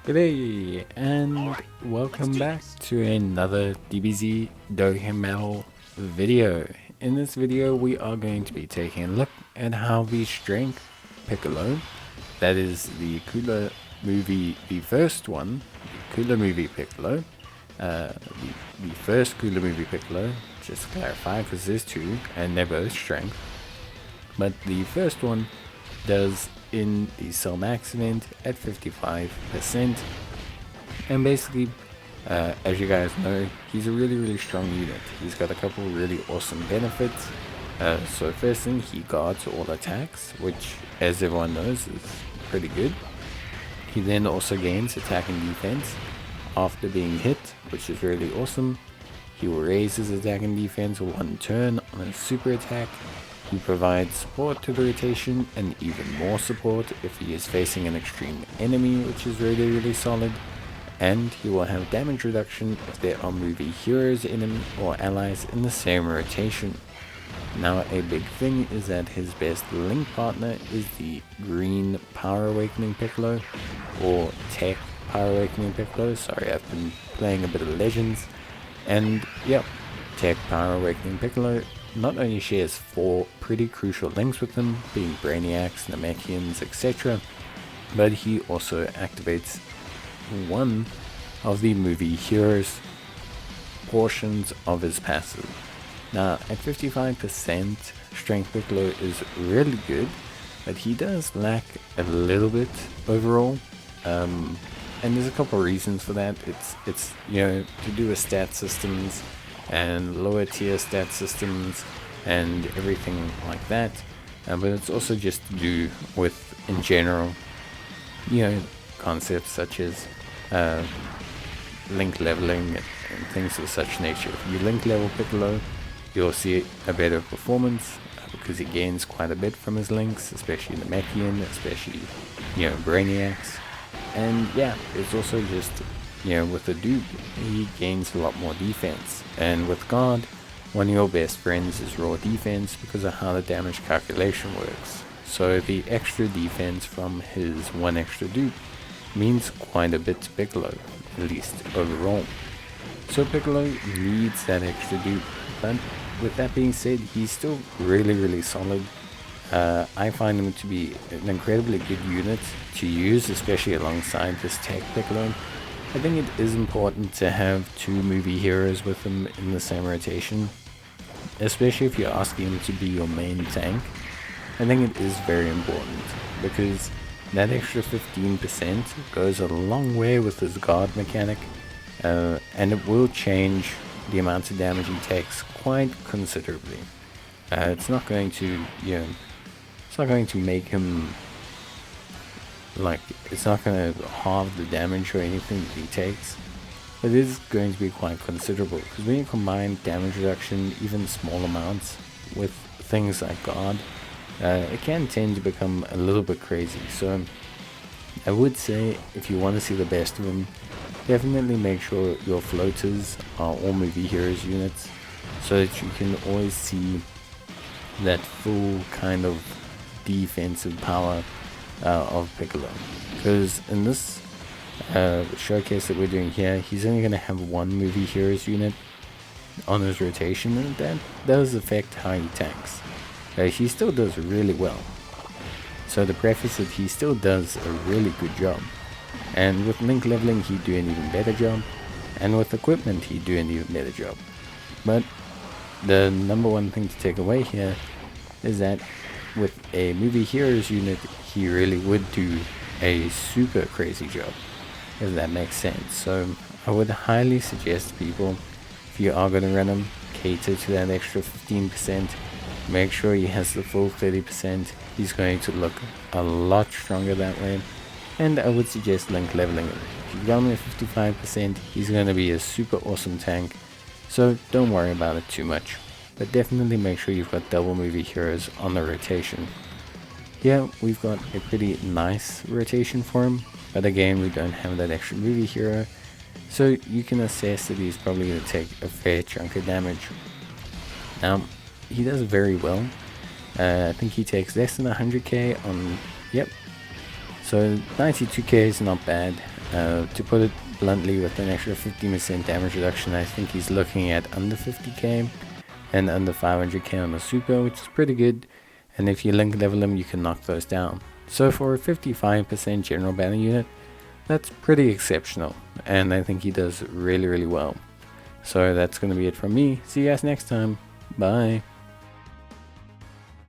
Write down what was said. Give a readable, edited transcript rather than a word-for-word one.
G'day and welcome back to another Dbz Dokkan video. In this video we are going to be taking a look at how the Strength Piccolo, that is the Cooler movie, the first one, the Cooler movie Piccolo, the first Cooler movie Piccolo, just to clarify because there's two and they're both Strength, but the first one does in the Cell Max event at 55%, and basically as you guys know, he's a really strong unit. He's got a couple really awesome benefits. So first thing, he guards all attacks, which as everyone knows is pretty good. He then also gains attack and defense after being hit, which is really awesome. He will raise his attack and defense one turn on a super attack. He provides support to the rotation and even more support if he is facing an extreme enemy, which is really solid. And he will have damage reduction if there are movie heroes, enemy or allies in the same rotation. Now a big thing is that his best link partner is the green Power Awakening Piccolo, or Tech Power Awakening Piccolo. Sorry, I've been playing a bit of Legends. And yep, Tech Power Awakening Piccolo not only shares 4 pretty crucial links with them, being Brainiacs, Namekians, etc., but he also activates one of the movie heroes portions of his passive. Now at 55%, Strength Piccolo is really good, but he does lack a little bit overall, and there's a couple of reasons for that. It's you know, to do with stat systems and lower tier stat systems and everything like that, but it's also just to do with, in general, you know, concepts such as link leveling and things of such nature. If you link level Piccolo, you'll see a better performance because he gains quite a bit from his links, especially the Namekian, especially, you know, Brainiacs. And yeah, it's also just, you know, with the dupe, he gains a lot more defense. And with guard, one of your best friends is raw defense because of how the damage calculation works. So the extra defense from his one extra dupe means quite a bit to Piccolo, at least overall. So Piccolo needs that extra dupe, but with that being said, he's still really solid. I find him to be an incredibly good unit to use, especially alongside this Tech Piccolo. I think it is important to have 2 movie heroes with him in the same rotation, especially if you're asking him to be your main tank. I think it is very important because that extra 15% goes a long way with his guard mechanic, and it will change the amount of damage he takes quite considerably. It's not going to, you know, it's not going to make him, like, it's not going to halve the damage or anything that he takes, but it is going to be quite considerable because when you combine damage reduction, even small amounts, with things like guard, it can tend to become a little bit crazy. So I would say, if you want to see the best of him, definitely make sure your floaters are all movie heroes units so that you can always see that full kind of defensive power of Piccolo. Because in this showcase that we're doing here, he's only going to have 1 movie heroes unit on his rotation, and that does affect how he tanks. He still does really well, so to preface it, he still does a really good job, and with link leveling he'd do an even better job, and with equipment he'd do an even better job. But the number one thing to take away here is that with a movie heroes unit, he really would do a super crazy job, if that makes sense. So I would highly suggest people, if you are going to run him, cater to that extra 15%. Make sure he has the full 30%. He's going to look a lot stronger that way, and I would suggest link leveling him. If you've got him at 55%, he's going to be a super awesome tank, so don't worry about it too much. But definitely make sure you've got double movie heroes on the rotation. Here we've got a pretty nice rotation for him, but again we don't have that extra movie hero, so you can assess that he's probably going to take a fair chunk of damage. Now he does very well. I think he takes less than 100k on, yep, so 92k is not bad. To put it bluntly, with an extra 15% damage reduction, I think he's looking at under 50k and under 500k on the super, which is pretty good. And if you link level him, you can knock those down. So for a 55% general banner unit, that's pretty exceptional, and I think he does really well. So that's going to be it from me. See you guys next time. Bye.